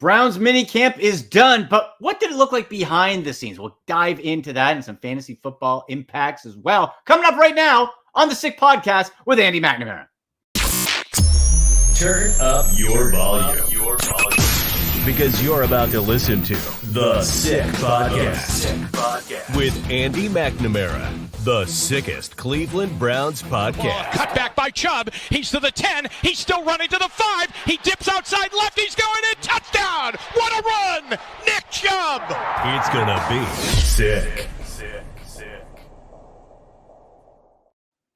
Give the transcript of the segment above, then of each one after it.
Browns minicamp is done, but what did it look like behind the scenes? We'll dive into that and some fantasy football impacts as well. Coming up right now on the Sick Podcast with Andy McNamara. Turn up your volume. Because you're about to listen to The Sick Podcast with Andy McNamara. The sickest Cleveland Browns podcast. Cut back by Chubb. He's to the 10. He's still running to the 5. He dips outside left. He's going in. Touchdown. What a run. Nick Chubb. It's going to be sick.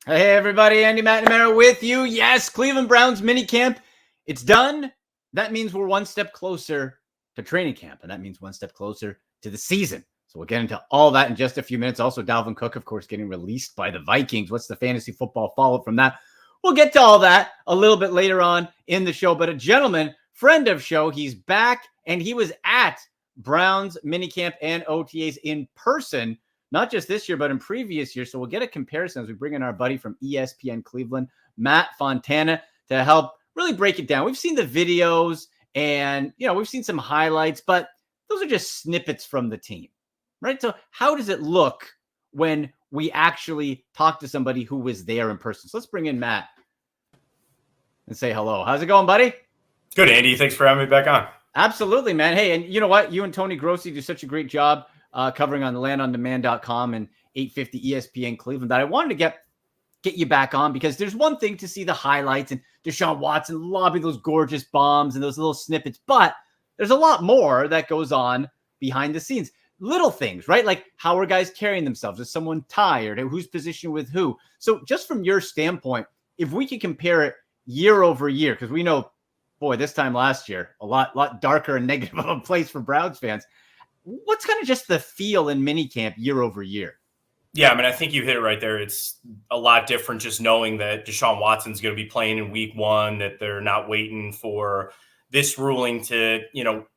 Hey, everybody. Andy McNamara with you. Yes, Cleveland Browns minicamp. It's done. That means we're one step closer to training camp, and that means one step closer to the season. So we'll get into all that in just a few minutes. Also, Dalvin Cook, of course, getting released by the Vikings. What's the fantasy football follow-up from that? We'll get to all that a little bit later on in the show. But a gentleman, friend of show, he's back, and he was at Browns minicamp and OTAs in person, not just this year, but in previous years. So we'll get a comparison as we bring in our buddy from ESPN Cleveland, Matt Fontana, to help really break it down. We've seen the videos and, we've seen some highlights, but those are just snippets from the team. Right. So how does it look when we actually talk to somebody who was there in person? So let's bring in Matt and say hello. How's it going, buddy? Good, Andy. Thanks for having me back on. Absolutely, man. Hey, and you know what? You and Tony Grossi do such a great job covering on the landondemand.com and 850 ESPN Cleveland that I wanted to get you back on, because there's one thing to see the highlights and DeSean Watson lobbing those gorgeous bombs and those little snippets, but there's a lot more that goes on behind the scenes. Little things, right? Like, how are guys carrying themselves? Is someone tired? Who's positioned with who? So just from your standpoint, if we could compare it year over year, because we know, boy, this time last year, a lot darker and negative of a place for Browns fans. What's kind of just the feel in minicamp year over year? Yeah, I mean, I think you hit it right there. It's a lot different just knowing that DeSean Watson's going to be playing in week 1, that they're not waiting for this ruling to,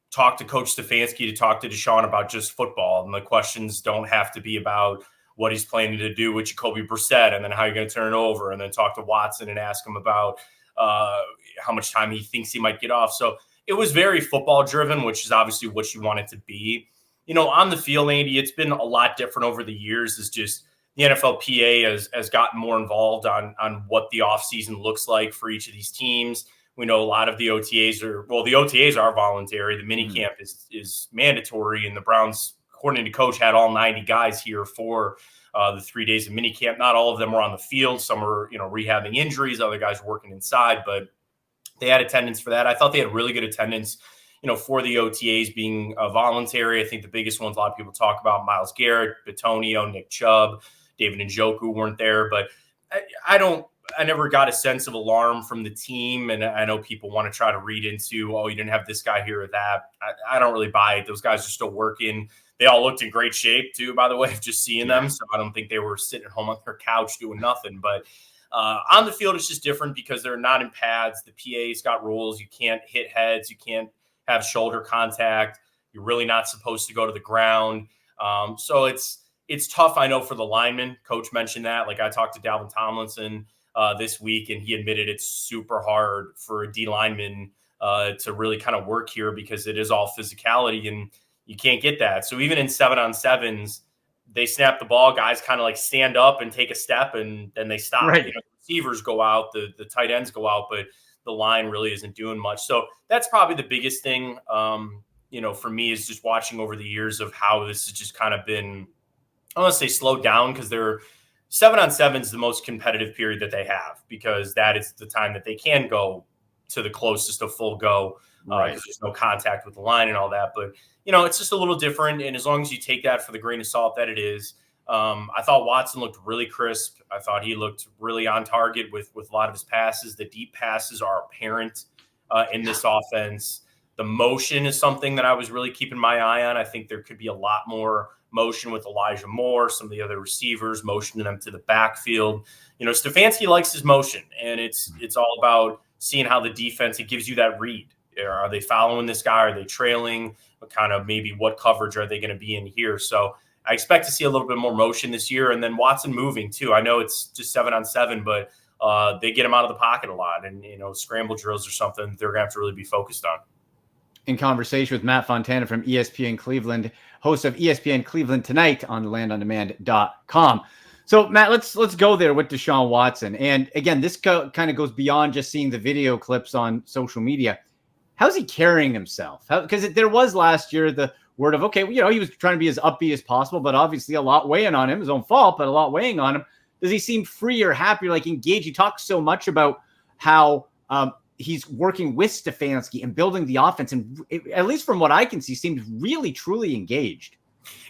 talk to Coach Stefanski, to talk to DeSean about just football. And the questions don't have to be about what he's planning to do with Jacoby Brissett and then how you're going to turn it over, and then talk to Watson and ask him about how much time he thinks he might get off. So it was very football driven, which is obviously what you want it to be. On the field, Andy, it's been a lot different over the years. It's just the NFLPA has gotten more involved on what the offseason looks like for each of these teams. We know a lot of the OTAs are voluntary. The minicamp is mandatory, and the Browns, according to coach, had all 90 guys here for the 3 days of minicamp. Not all of them were on the field. Some were, rehabbing injuries. Other guys were working inside, but they had attendance for that. I thought they had really good attendance, for the OTAs being voluntary. I think the biggest ones a lot of people talk about, Myles Garrett, Bitonio, Nick Chubb, David Njoku weren't there, but I never got a sense of alarm from the team. And I know people want to try to read into, you didn't have this guy here or that. I don't really buy it. Those guys are still working. They all looked in great shape too, by the way, of just seeing them. So I don't think they were sitting at home on their couch doing nothing. But on the field, it's just different because they're not in pads. The PA's got rules. You can't hit heads. You can't have shoulder contact. You're really not supposed to go to the ground. So it's tough, I know, for the linemen. Coach mentioned that. Like, I talked to Dalvin Tomlinson this week, and he admitted it's super hard for a D lineman to really kind of work here because it is all physicality, and you can't get that. So even in 7-on-7s, they snap the ball, guys kind of like stand up and take a step, and then they stop. Right. The receivers go out, the tight ends go out, but the line really isn't doing much. So that's probably the biggest thing, for me, is just watching over the years of how this has just kind of been, I don't want to say slowed down, because they're 7-on-7 is the most competitive period that they have, because that is the time that they can go to the closest of full go. Right. There's no contact with the line and all that. But, it's just a little different. And as long as you take that for the grain of salt that it is, I thought Watson looked really crisp. I thought he looked really on target with a lot of his passes. The deep passes are apparent in this offense. The motion is something that I was really keeping my eye on. I think there could be a lot more motion with Elijah Moore, some of the other receivers, motioning them to the backfield. Stefanski likes his motion, and it's all about seeing how the defense, it gives you that read. Are they following this guy? Are they trailing? What kind of, maybe what coverage are they going to be in here? So I expect to see a little bit more motion this year, and then Watson moving too. I know it's just 7-on-7, but they get him out of the pocket a lot, and scramble drills are something they're going to have to really be focused on. in conversation with Matt Fontana from ESPN Cleveland, host of ESPN Cleveland Tonight on landondemand.com. So, Matt, let's go there with DeSean Watson. And again, this kind of goes beyond just seeing the video clips on social media. How's he carrying himself? Because there was last year the word of, okay, he was trying to be as upbeat as possible, but obviously a lot weighing on him, his own fault, but a lot weighing on him. Does he seem freer, happier, like engaged? He talks so much about how he's working with Stefanski and building the offense. And at least from what I can see, seems really, truly engaged.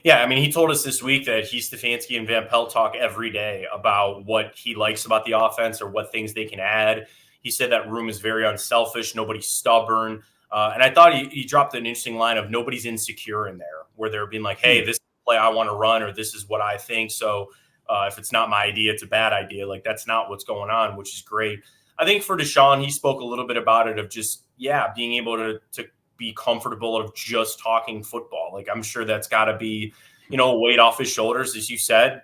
Yeah, I mean, he told us this week that he, Stefanski, and Van Pelt talk every day about what he likes about the offense or what things they can add. He said that room is very unselfish. Nobody's stubborn. And I thought he dropped an interesting line of nobody's insecure in there, where they're being like, hey, this is the play I want to run, or this is what I think. So if it's not my idea, it's a bad idea. Like, that's not what's going on, which is great. I think for DeSean, he spoke a little bit about it of just, being able to be comfortable of just talking football. Like, I'm sure that's got to be, a weight off his shoulders, as you said,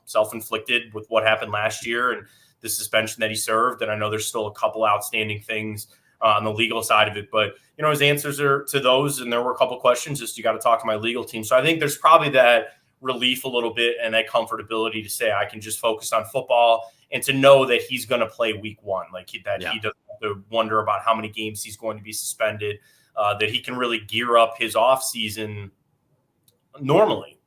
self-inflicted with what happened last year and the suspension that he served. And I know there's still a couple outstanding things on the legal side of it, but his answers are to those. And there were a couple questions, just, you got to talk to my legal team. So I think there's probably that relief a little bit and that comfortability to say, I can just focus on football and to know that he's going to play week one. Like he doesn't have to wonder about how many games he's going to be suspended, that he can really gear up his off season normally,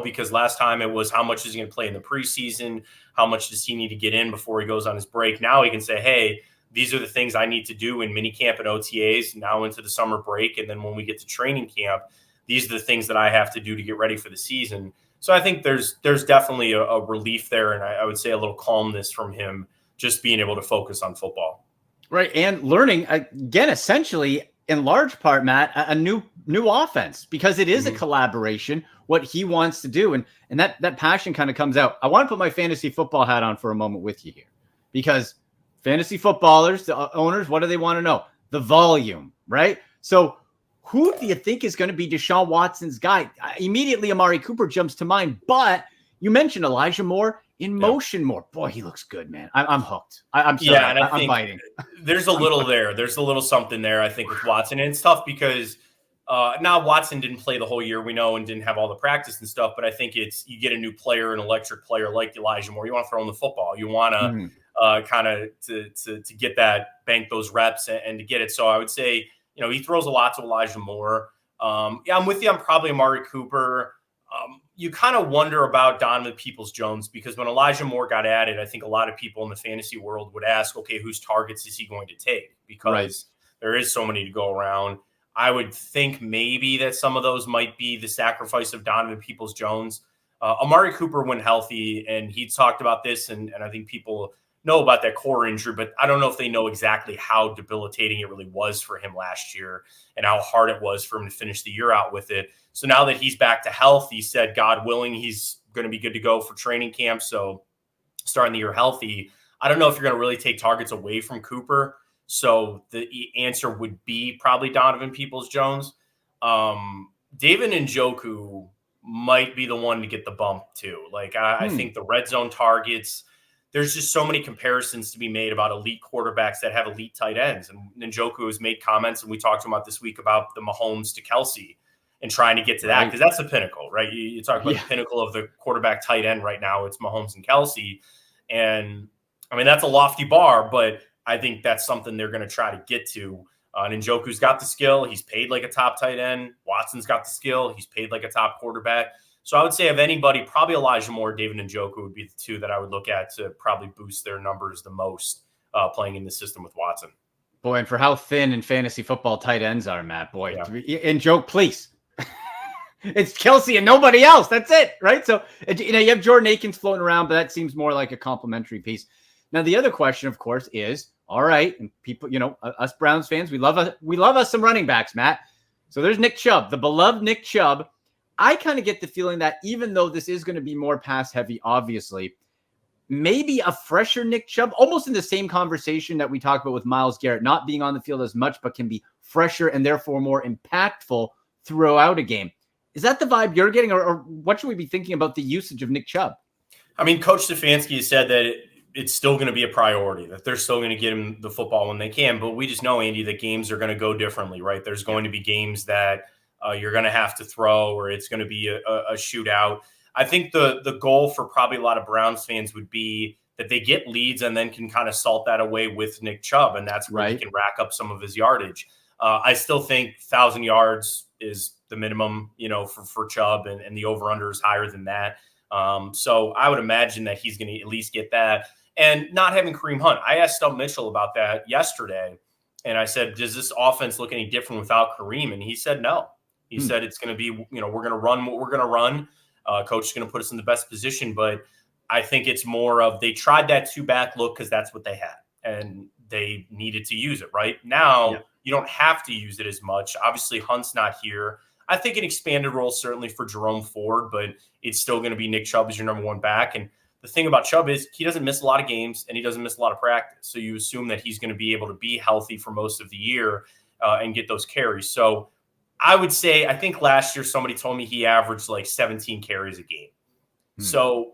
because last time it was how much is he going to play in the preseason? How much does he need to get in before he goes on his break? Now he can say, hey, these are the things I need to do in minicamp and OTAs now into the summer break. And then when we get to training camp, these are the things that I have to do to get ready for the season. So I think there's definitely a relief there. And I would say a little calmness from him, just being able to focus on football. Right. And learning, again, essentially, in large part, Matt, a new offense, because it is a collaboration, what he wants to do. And that passion kind of comes out. I want to put my fantasy football hat on for a moment with you here, because fantasy footballers, the owners, what do they want to know? The volume, right? So who do you think is going to be DeSean Watson's guy? Immediately, Amari Cooper jumps to mind, but you mentioned Elijah Moore in motion more. Boy, he looks good, man. I'm hooked. I'm sorry. Yeah, and I'm biting. There's a little there. There's a little something there, I think, with Watson. And it's tough because now Watson didn't play the whole year, we know, and didn't have all the practice and stuff. But I think it's, you get a new player, an electric player like Elijah Moore. You want to throw him the football. You want to kind of to get that, bank those reps and to get it. So I would say, he throws a lot to Elijah Moore. I'm with you. I'm probably Amari Cooper. You kind of wonder about Donovan Peoples-Jones, because when Elijah Moore got added, I think a lot of people in the fantasy world would ask, okay, whose targets is he going to take? Because there is so many to go around. I would think maybe that some of those might be the sacrifice of Donovan Peoples-Jones. Amari Cooper, when healthy, and he talked about this, and I think people know about that core injury, but I don't know if they know exactly how debilitating it really was for him last year and how hard it was for him to finish the year out with it. So now that he's back to health, he said, God willing, he's going to be good to go for training camp. So starting the year healthy, I don't know if you're going to really take targets away from Cooper. So the answer would be probably Donovan Peoples-Jones. David Njoku might be the one to get the bump too. Like I think the red zone targets, there's just so many comparisons to be made about elite quarterbacks that have elite tight ends. And Njoku has made comments, and we talked to him about this week about the Mahomes to Kelsey and trying to get to that, because that's the pinnacle, right? You talk about the pinnacle of the quarterback tight end right now. It's Mahomes and Kelsey. And I mean, that's a lofty bar, but I think that's something they're going to try to get to. And Njoku's got the skill. He's paid like a top tight end. Watson's got the skill. He's paid like a top quarterback. So I would say of anybody, probably Elijah Moore, David Njoku would be the two that I would look at to probably boost their numbers the most playing in the system with Watson. Boy, and for how thin in fantasy football tight ends are, Matt, boy. And joke, please. It's Kelsey and nobody else. That's it, right? So, you have Jordan Akins floating around, but that seems more like a complimentary piece. Now, the other question, of course, is, all right, and people, us Browns fans, we love us some running backs, Matt. So there's Nick Chubb, the beloved Nick Chubb. I kind of get the feeling that even though this is going to be more pass heavy, obviously, maybe a fresher Nick Chubb, almost in the same conversation that we talked about with Myles Garrett, not being on the field as much, but can be fresher and therefore more impactful throughout a game. Is that the vibe you're getting, or what should we be thinking about the usage of Nick Chubb? I mean, Coach Stefanski said that it's still going to be a priority, that they're still going to get him the football when they can. But we just know, Andy, that games are going to go differently, right? There's going to be games that you're going to have to throw, or it's going to be a shootout. I think the goal for probably a lot of Browns fans would be that they get leads and then can kind of salt that away with Nick Chubb, and that's where he can rack up some of his yardage. I still think 1,000 yards is the minimum, for Chubb, and the over-under is higher than that. So I would imagine that he's going to at least get that. And not having Kareem Hunt, I asked Stump Mitchell about that yesterday, and I said, does this offense look any different without Kareem? And he said no. He said it's going to be, we're going to run what we're going to run. Coach is going to put us in the best position, but I think it's more of they tried that two-back look because that's what they had, and they needed to use it. Right now, you don't have to use it as much. Obviously, Hunt's not here. I think an expanded role certainly for Jerome Ford, but it's still going to be Nick Chubb as your number one back. And the thing about Chubb is he doesn't miss a lot of games and he doesn't miss a lot of practice. So you assume that he's going to be able to be healthy for most of the year and get those carries. So I would say, I think last year somebody told me he averaged like 17 carries a game. So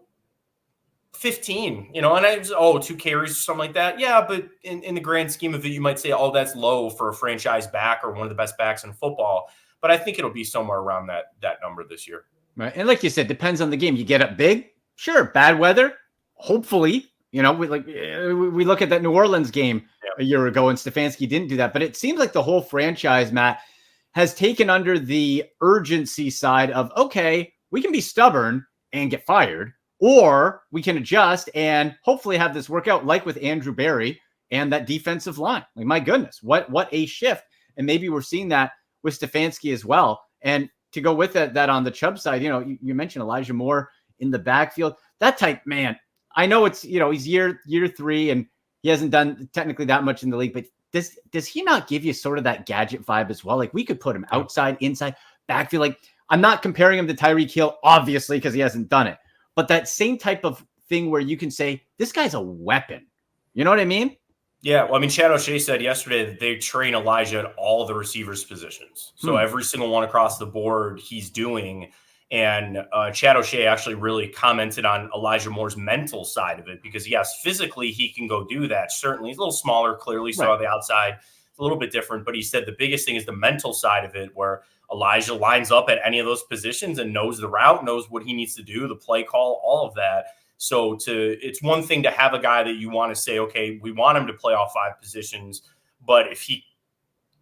15, and I was, 2 carries or something like that. Yeah, but in the grand scheme of it, you might say, that's low for a franchise back or one of the best backs in football. But I think it'll be somewhere around that number this year. Right. And like you said, depends on the game. You get up big, sure. Bad weather, hopefully. We look at that New Orleans game a year ago, and Stefanski didn't do that. But it seems like the whole franchise, Matt, has taken under the urgency side of, okay, we can be stubborn and get fired, or we can adjust and hopefully have this work out, like with Andrew Berry and that defensive line. Like, my goodness, what a shift. And maybe we're seeing that with Stefanski as well. And to go with that on the Chubb side, you mentioned Elijah Moore in the backfield. That type, man, I know it's, he's year 3 and he hasn't done technically that much in the league, but does he not give you sort of that gadget vibe as well? Like, we could put him outside, inside, backfield. Like, I'm not comparing him to Tyreek Hill, obviously, because he hasn't done it, but that same type of thing where you can say, this guy's a weapon. You know what I mean? Yeah, well, Chad O'Shea said yesterday that they train Elijah at all the receivers' positions. So every single one across the board he's doing. And Chad O'Shea actually really commented on Elijah Moore's mental side of it because, yes, physically he can go do that. Certainly, he's a little smaller, clearly, so on the outside, it's a little bit different. But he said the biggest thing is the mental side of it, where Elijah lines up at any of those positions and knows the route, knows what he needs to do, the play call, all of that. So it's one thing to have a guy that you want to say, okay, we want him to play all 5 positions, but if he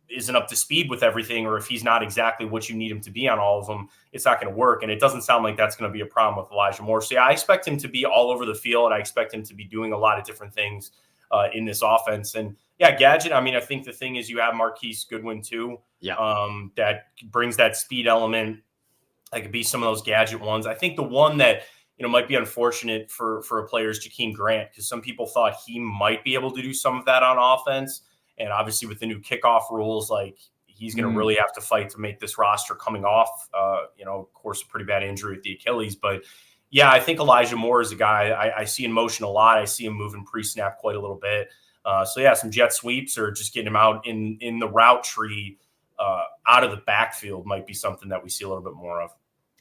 isn't up to speed with everything, or if he's not exactly what you need him to be on all of them, it's not going to work. And it doesn't sound like that's going to be a problem with Elijah Moore. So yeah, I expect him to be all over the field. I expect him to be doing a lot of different things in this offense. And yeah, gadget. I think the thing is you have Marquise Goodwin too. Yeah. That brings that speed element. That could be some of those gadget ones. I think the one that, might be unfortunate for a player is Jakeem Grant, because some people thought he might be able to do some of that on offense. And obviously with the new kickoff rules, like, he's going to really have to fight to make this roster coming off, of course, a pretty bad injury with the Achilles. But yeah, I think Elijah Moore is a guy I see in motion a lot. I see him moving pre-snap quite a little bit. So yeah, some jet sweeps or just getting him out in the route tree out of the backfield might be something that we see a little bit more of.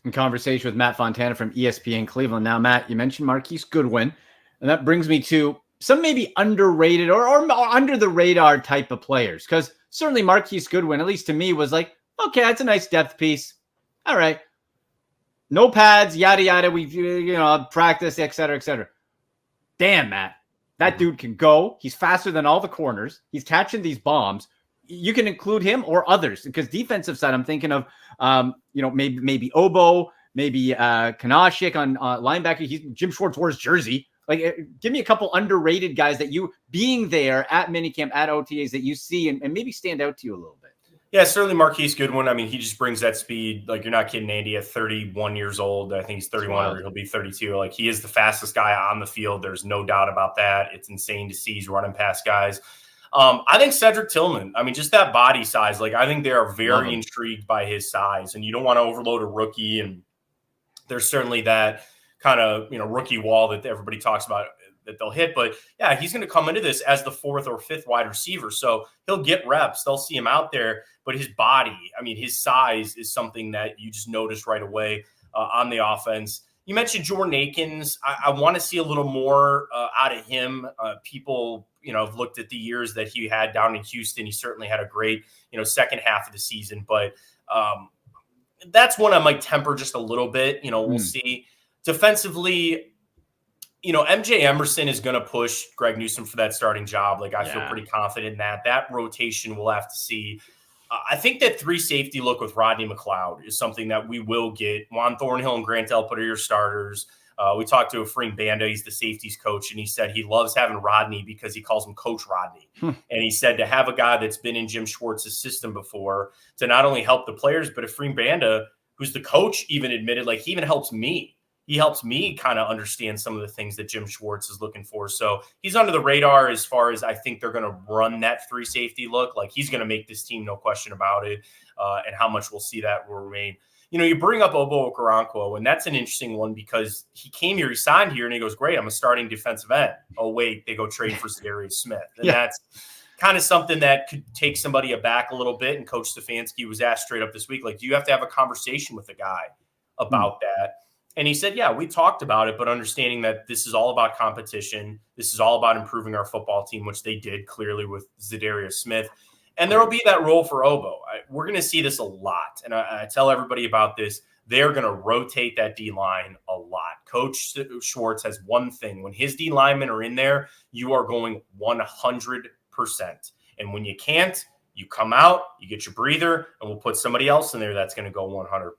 In conversation with Matt Fontana from ESPN Cleveland. Now, Matt, you mentioned Marquise Goodwin, and that brings me to some maybe underrated or under the radar type of players, because certainly Marquise Goodwin, at least to me, was like, okay, that's a nice depth piece. All right. No pads, yada, yada. We've, practiced, et cetera, et cetera. Damn, Matt, that dude can go. He's faster than all the corners. He's catching these bombs. You can include him or others, because defensive side, I'm thinking of, maybe Obo, maybe Kanashik on linebacker. Jim Schwartz wore his jersey. Like, give me a couple underrated guys that you, being there at minicamp, at OTAs, that you see and maybe stand out to you a little bit. Yeah, certainly Marquise Goodwin. He just brings that speed. Like, you're not kidding, Andy, at 31 years old. I think he's 31 or he'll be 32. Like, he is the fastest guy on the field. There's no doubt about that. It's insane to see he's running past guys. I think Cedric Tillman, just that body size, like, I think they are very intrigued by his size, and you don't want to overload a rookie. And there's certainly that kind of, rookie wall that everybody talks about that they'll hit. But yeah, he's going to come into this as the 4th or 5th wide receiver. So he'll get reps. They'll see him out there, but his body, his size is something that you just notice right away on the offense. You mentioned Jordan Akins. I want to see a little more out of him. People, have looked at the years that he had down in Houston. He certainly had a great, second half of the season. But that's one I might temper just a little bit. We'll see. Defensively, MJ Emerson is going to push Greg Newsome for that starting job. I feel pretty confident in that. That rotation we'll have to see. I think that 3 safety look with Rodney McLeod is something that we will get. Juan Thornhill and Grant Delpit are your starters. We talked to Efrain Banda. He's the safeties coach, and he said he loves having Rodney because he calls him Coach Rodney. And he said to have a guy that's been in Jim Schwartz's system before to not only help the players, but Efrain Banda, who's the coach, even admitted, he even helps me. He helps me kind of understand some of the things that Jim Schwartz is looking for. So he's under the radar as far as I think they're going to run that 3 safety look. He's going to make this team, no question about it. And how much we'll see that will remain. You bring up Obo Okoronkwo, and that's an interesting one because he came here, he signed here, and he goes, great, I'm a starting defensive end. Oh, wait, they go trade for Zadarius Smith. And that's kind of something that could take somebody aback a little bit. And Coach Stefanski was asked straight up this week, do you have to have a conversation with the guy about that? And he said, yeah, we talked about it, but understanding that this is all about competition. This is all about improving our football team, which they did clearly with Zadarius Smith. And there will be that role for Obo. We're going to see this a lot. And I tell everybody about this. They're going to rotate that D-line a lot. Coach Schwartz has one thing. When his D linemen are in there, you are going 100%. And when you can't, you come out, you get your breather, and we'll put somebody else in there that's going to go 100%.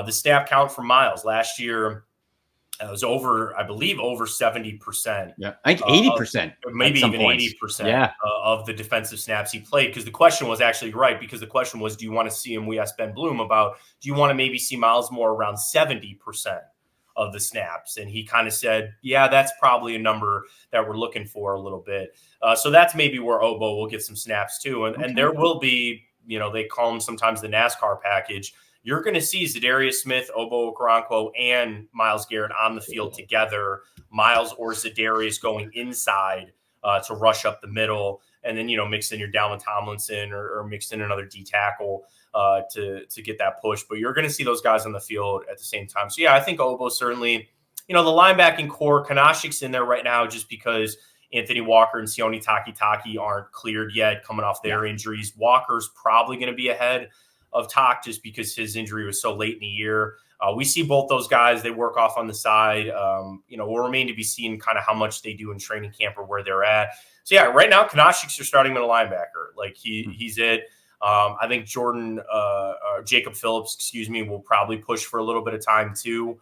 The snap count for Miles last year was over 70%. Yeah, I think 80%. Maybe even 80% of the defensive snaps he played. Because the question was actually right. Because the question was, do you want to see him? We asked Ben Bloom about, do you want to maybe see Miles more around 70% of the snaps? And he kind of said, yeah, that's probably a number that we're looking for a little bit. So that's maybe where Obo will get some snaps too. And there will be, they call them sometimes the NASCAR package. You're going to see Zadarius Smith, Obo Okoronkwo, and Myles Garrett on the field together. Myles or Zadarius going inside to rush up the middle, and then mix in your Dalvin Tomlinson or mix in another D tackle to get that push. But you're going to see those guys on the field at the same time. So I think Obo certainly, the linebacking core, Kanashik's in there right now just because Anthony Walker and Sione Takitaki aren't cleared yet, coming off their injuries. Walker's probably going to be ahead of Tak just because his injury was so late in the year. We see both those guys. They work off on the side. Will remain to be seen kind of how much they do in training camp or where they're at. So, right now, Kanashik's your starting middle linebacker. He's it. I think Jacob Phillips, will probably push for a little bit of time too,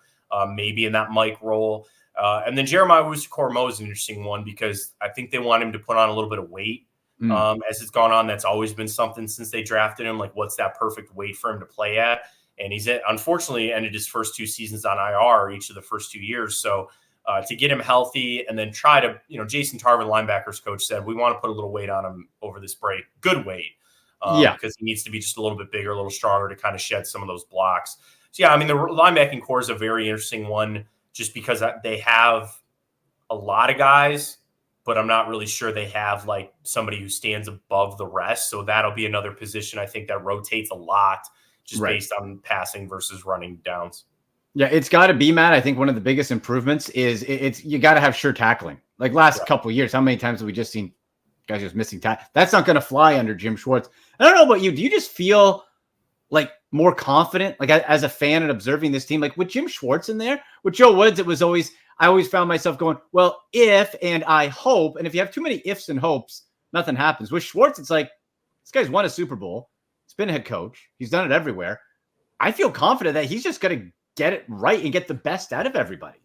maybe in that Mike role. And then Jeremiah Wusu-Koroma is an interesting one because I think they want him to put on a little bit of weight. As it's gone on, that's always been something since they drafted him. What's that perfect weight for him to play at? And he's unfortunately ended his first 2 seasons on IR each of the first 2 years. So to get him healthy and then try to, Jason Tarvin, linebackers coach, said, we want to put a little weight on him over this break. Good weight. Because he needs to be just a little bit bigger, a little stronger to kind of shed some of those blocks. So, the linebacking core is a very interesting one just because they have a lot of guys, but I'm not really sure they have somebody who stands above the rest. So that'll be another position I think that rotates a lot just based on passing versus running downs. Yeah, it's got to be, Matt. I think one of the biggest improvements is you got to have sure tackling. Last couple of years, how many times have we just seen guys just missing tackle? That's not going to fly under Jim Schwartz. I don't know about you. Do you just feel more confident, as a fan and observing this team, with Jim Schwartz in there? With Joe Woods, I always found myself going, well, if and I hope. And if you have too many ifs and hopes, nothing happens. With Schwartz, it's this guy's won a Super Bowl. He's been a head coach. He's done it everywhere. I feel confident that he's just going to get it right and get the best out of everybody.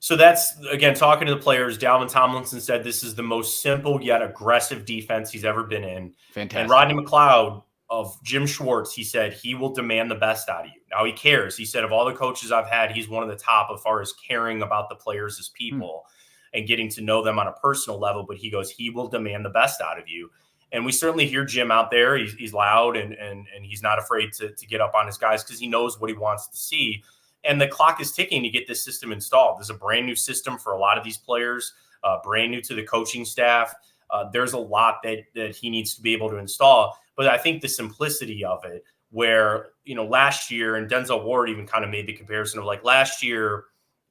So that's, again, talking to the players. Dalvin Tomlinson said this is the most simple yet aggressive defense he's ever been in. Fantastic. And Rodney McLeod of Jim Schwartz, he said he will demand the best out of you. Now he cares. He said of all the coaches I've had, he's one of the top as far as caring about the players as people and getting to know them on a personal level. But he goes, he will demand the best out of you. And we certainly hear Jim out there. He's loud and he's not afraid to get up on his guys because he knows what he wants to see. And the clock is ticking to get this system installed. There's a brand new system for a lot of these players, brand new to the coaching staff. There's a lot that he needs to be able to install. But I think the simplicity of it where, last year, and Denzel Ward even kind of made the comparison of like last year,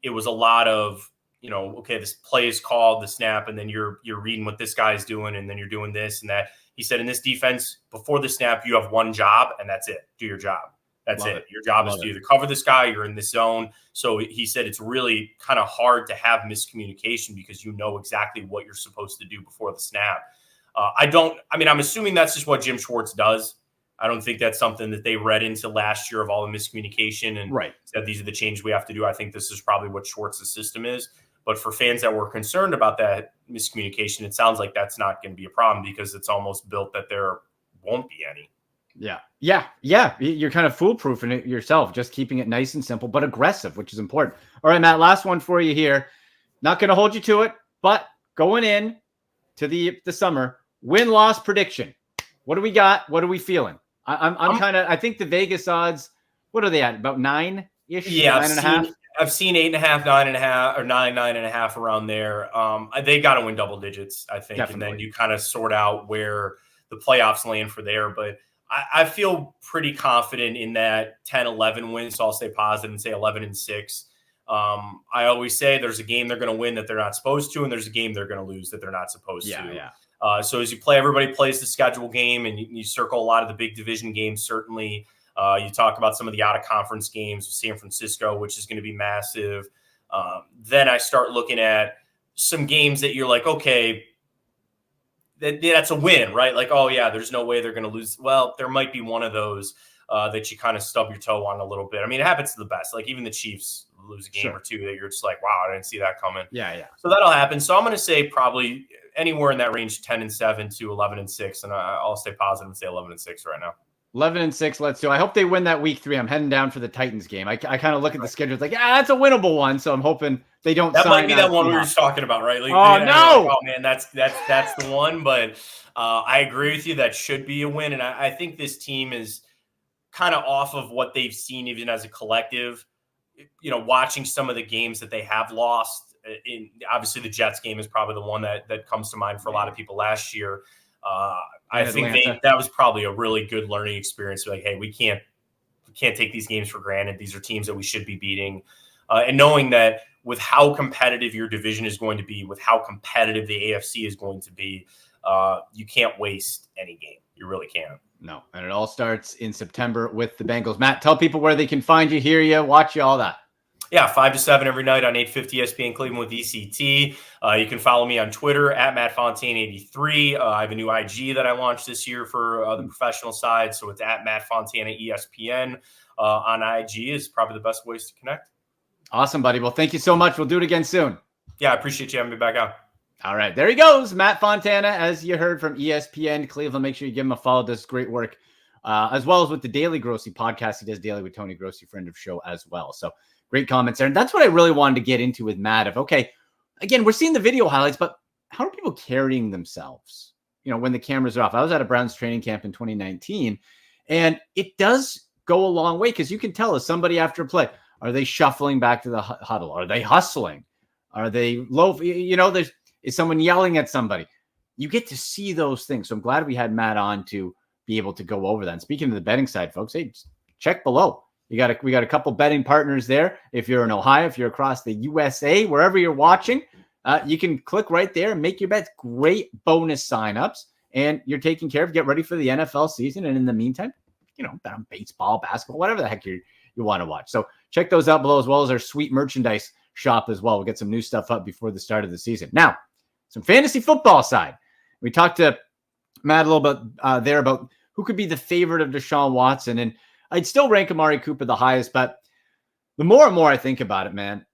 it was a lot of, okay, this play is called, the snap, and then you're reading what this guy's doing, and then you're doing this and that. He said, in this defense, before the snap, you have one job, and that's it. Do your job. That's it. Your job is to either cover this guy, you're in this zone. So he said it's really kind of hard to have miscommunication because you know exactly what you're supposed to do before the snap. I'm assuming that's just what Jim Schwartz does. I don't think that's something that they read into last year of all the miscommunication and said these are the changes we have to do. I think this is probably what Schwartz's system is. But for fans that were concerned about that miscommunication, it sounds like that's not going to be a problem because it's almost built that there won't be any. Yeah. You're kind of foolproofing it yourself, just keeping it nice and simple, but aggressive, which is important. All right, Matt, last one for you here. Not going to hold you to it, but going in to the summer, win-loss prediction. What do we got? What are we feeling? I think the Vegas odds, what are they at? About 9-ish? Yeah, 9.5? I've seen 8.5, 9.5, or 9.5 around there. They got to win double digits, I think. Definitely. And then you kind of sort out where the playoffs land for there. But I feel pretty confident in that 10-11 win. So I'll stay positive and say 11-6. I always say there's a game they're going to win that they're not supposed to, and there's a game they're going to lose that they're not supposed to. Yeah. So as you play, everybody plays the schedule game, and you circle a lot of the big division games, certainly. You talk about some of the out-of-conference games with San Francisco, which is going to be massive. Then I start looking at some games that you're like, okay, that's a win, right? Like, oh, yeah, there's no way they're going to lose. Well, there might be one of those that you kind of stub your toe on a little bit. I mean, it happens to the best. Like, even the Chiefs lose a game or two that you're just like, wow, I didn't see that coming. Yeah. So that'll happen. So I'm going to say probably anywhere in that range, 10-7 to 11-6. And I'll stay positive and say 11-6 right now. 11-6, let's do. I hope they win that week 3. I'm heading down for the Titans game. I kind of look at the schedule. It's like, that's a winnable one. So I'm hoping they don't. That might be that one we were just talking about, right? Like, no! Like, oh man, that's the one. But I agree with you. That should be a win. And I think this team is kind of off of what they've seen, even as a collective. Watching some of the games that they have lost. Obviously, the Jets game is probably the one that comes to mind for a lot of people last year. I think that was probably a really good learning experience. Like, hey, we can't take these games for granted. These are teams that we should be beating. And knowing that with how competitive your division is going to be, with how competitive the AFC is going to be, you can't waste any game. You really can't. No. And it all starts in September with the Bengals. Matt, tell people where they can find you, hear you, watch you, all that. Yeah, 5 to 7 every night on 850 ESPN Cleveland with ECT. You can follow me on Twitter at MattFontaine83. I have a new IG that I launched this year for the professional side. So it's at MattFontana ESPN on IG is probably the best ways to connect. Awesome, buddy. Well, thank you so much. We'll do it again soon. Yeah, I appreciate you having me back on. All right, there he goes. Matt Fontana, as you heard from ESPN Cleveland. Make sure you give him a follow. Does great work, as well as with the Daily Grossi podcast. He does daily with Tony Grossi, friend of show as well. So great comments there. And that's what I really wanted to get into with Matt. Okay, again, we're seeing the video highlights, but how are people carrying themselves, when the cameras are off? I was at a Browns training camp in 2019, and it does go a long way because you can tell, as somebody after a play, are they shuffling back to the huddle? Are they hustling? Are they low? Is someone yelling at somebody? You get to see those things. So I'm glad we had Matt on to be able to go over that. And speaking of the betting side, folks, hey, just check below. We got a couple betting partners there. If you're in Ohio, if you're across the USA, wherever you're watching, you can click right there and make your bets. Great bonus signups, and you're taken care of. Get ready for the NFL season, and in the meantime, bet on baseball, basketball, whatever the heck you want to watch. So check those out below, as well as our sweet merchandise shop as well. We'll get some new stuff up before the start of the season. Now, some fantasy football side. We talked to Matt a little bit there about who could be the favorite of DeSean Watson, and I'd still rank Amari Cooper the highest, but the more and more I think about it, man,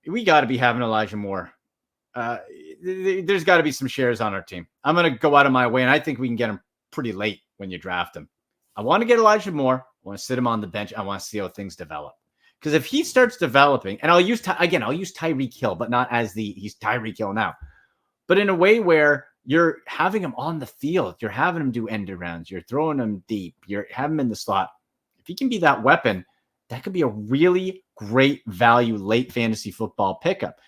we got to be having Elijah Moore. There's got to be some shares on our team. I'm going to go out of my way, and I think we can get him pretty late when you draft him. I want to get Elijah Moore. I want to sit him on the bench. I want to see how things develop. Because if he starts developing, and I'll use Tyreek Hill, but not as he's Tyreek Hill now, but in a way where you're having him on the field, you're having him do end arounds, you're throwing him deep, you're having him in the slot. If he can be that weapon, that could be a really great value late fantasy football pickup.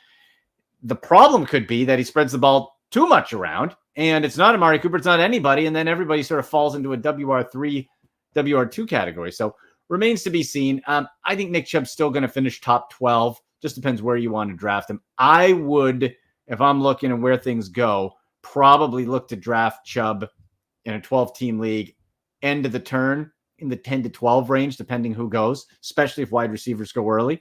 The problem could be that he spreads the ball too much around, and it's not Amari Cooper, it's not anybody, and then everybody sort of falls into a WR3 WR2 category. So remains to be seen. I think Nick Chubb's still going to finish top 12. Just depends where you want to draft him. I would, if I'm looking at where things go, probably look to draft Chubb in a 12-team league, end of the turn in the 10 to 12 range, depending who goes, especially if wide receivers go early.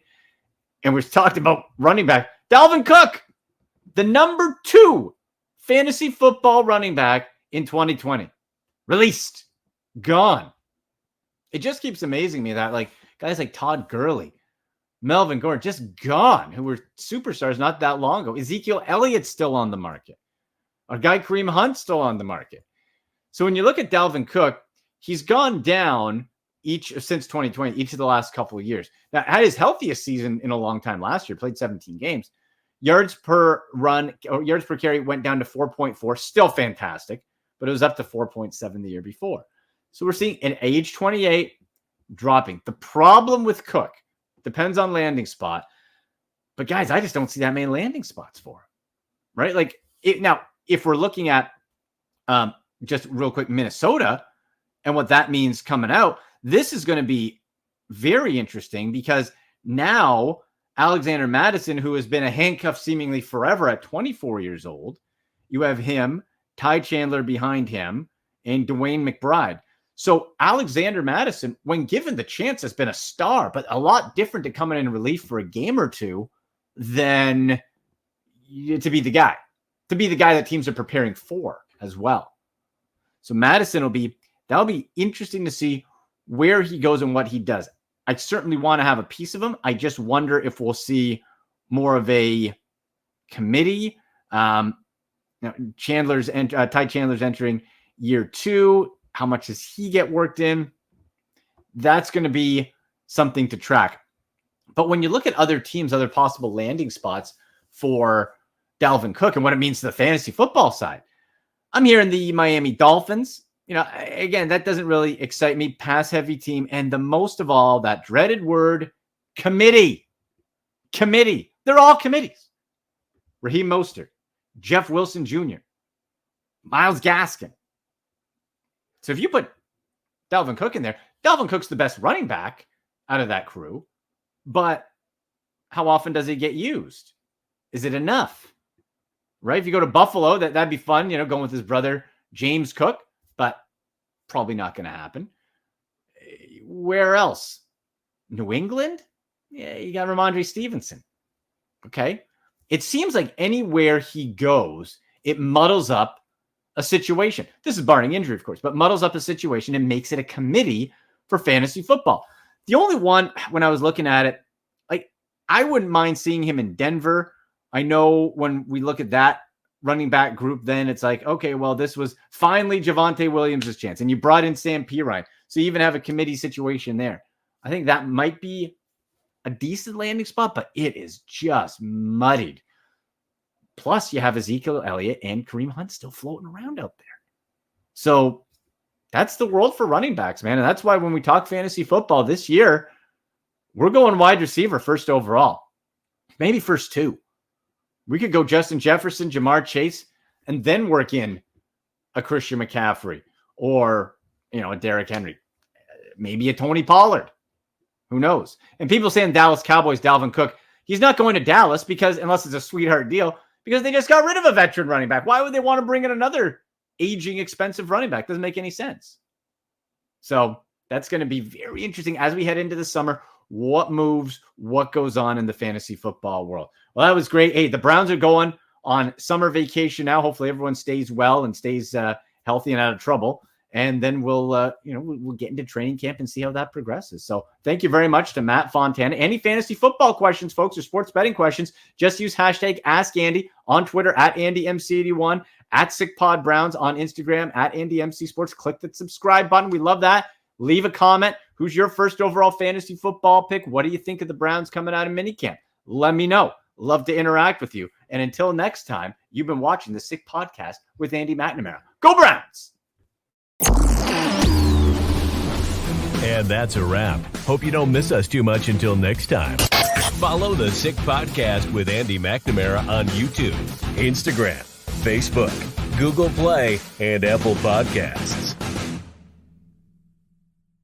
And we've talked about running back. Dalvin Cook, the number 2 fantasy football running back in 2020. Released. Gone. It just keeps amazing me that like guys like Todd Gurley, Melvin Gordon, just gone, who were superstars not that long ago. Ezekiel Elliott's still on the market. Our guy Kareem Hunt's still on the market. So when you look at Dalvin Cook, he's gone down since 2020, each of the last couple of years. Now, had his healthiest season in a long time last year, played 17 games. Yards per carry went down to 4.4, still fantastic, but it was up to 4.7 the year before. So we're seeing at age 28 dropping. The problem with Cook depends on landing spot, but guys, I just don't see that many landing spots for him, right? Like now, if we're looking at just real quick, Minnesota and what that means coming out, this is going to be very interesting because now Alexander Mattison, who has been a handcuff seemingly forever at 24 years old, you have him, Ty Chandler behind him, and Dwayne McBride. So Alexander Mattison, when given the chance, has been a star, but a lot different to come in relief for a game or two than to be the guy that teams are preparing for as well. So Mattison that'll be interesting to see where he goes and what he does. I certainly want to have a piece of him. I just wonder if we'll see more of a committee. Ty Chandler's entering year 2. How much does he get worked in? That's going to be something to track. But when you look at other teams, other possible landing spots for Dalvin Cook and what it means to the fantasy football side, I'm hearing the Miami Dolphins. Again, that doesn't really excite me. Pass-heavy team. And the most of all, that dreaded word, committee. Committee. They're all committees. Raheem Mostert, Jeff Wilson Jr., Myles Gaskin. So if you put Dalvin Cook in there, Dalvin Cook's the best running back out of that crew. But how often does he get used? Is it enough? Right? If you go to Buffalo, that'd be fun, going with his brother, James Cook, but probably not going to happen. Where else? New England? Yeah, you got Ramondre Stevenson. Okay. It seems like anywhere he goes, it muddles up a situation. This is barring injury, of course, but muddles up a situation and makes it a committee for fantasy football. The only one, when I was looking at it, like I wouldn't mind seeing him in Denver. I know when we look at that running back group, then it's like, okay, well, this was finally Javonte Williams' chance. And you brought in Sam Pirine. So you even have a committee situation there. I think that might be a decent landing spot, but it is just muddied. Plus, you have Ezekiel Elliott and Kareem Hunt still floating around out there. So that's the world for running backs, man. And that's why when we talk fantasy football this year, we're going wide receiver first overall. Maybe first 2. We could go Justin Jefferson, Jamar Chase, and then work in a Christian McCaffrey or, a Derrick Henry. Maybe a Tony Pollard. Who knows? And people saying Dallas Cowboys, Dalvin Cook, he's not going to Dallas because, unless it's a sweetheart deal, because they just got rid of a veteran running back. Why would they want to bring in another aging, expensive running back? Doesn't make any sense. So that's going to be very interesting as we head into the summer. What moves, what goes on in the fantasy football world. Well, that was great. Hey, the Browns are going on summer vacation now. Hopefully everyone stays well and stays healthy and out of trouble. And then we'll get into training camp and see how that progresses. So thank you very much to Matt Fontana. Any fantasy football questions, folks, or sports betting questions, just use hashtag AskAndy on Twitter at AndyMC81, at SickPodBrowns on Instagram, at AndyMCSports. Click the subscribe button. We love that. Leave a comment. Who's your first overall fantasy football pick? What do you think of the Browns coming out of minicamp? Let me know. Love to interact with you. And until next time, you've been watching the Sick Podcast with Andy McNamara. Go Browns! And that's a wrap. Hope you don't miss us too much until next time. Follow the Sick Podcast with Andy McNamara on YouTube, Instagram, Facebook, Google Play, and Apple Podcasts.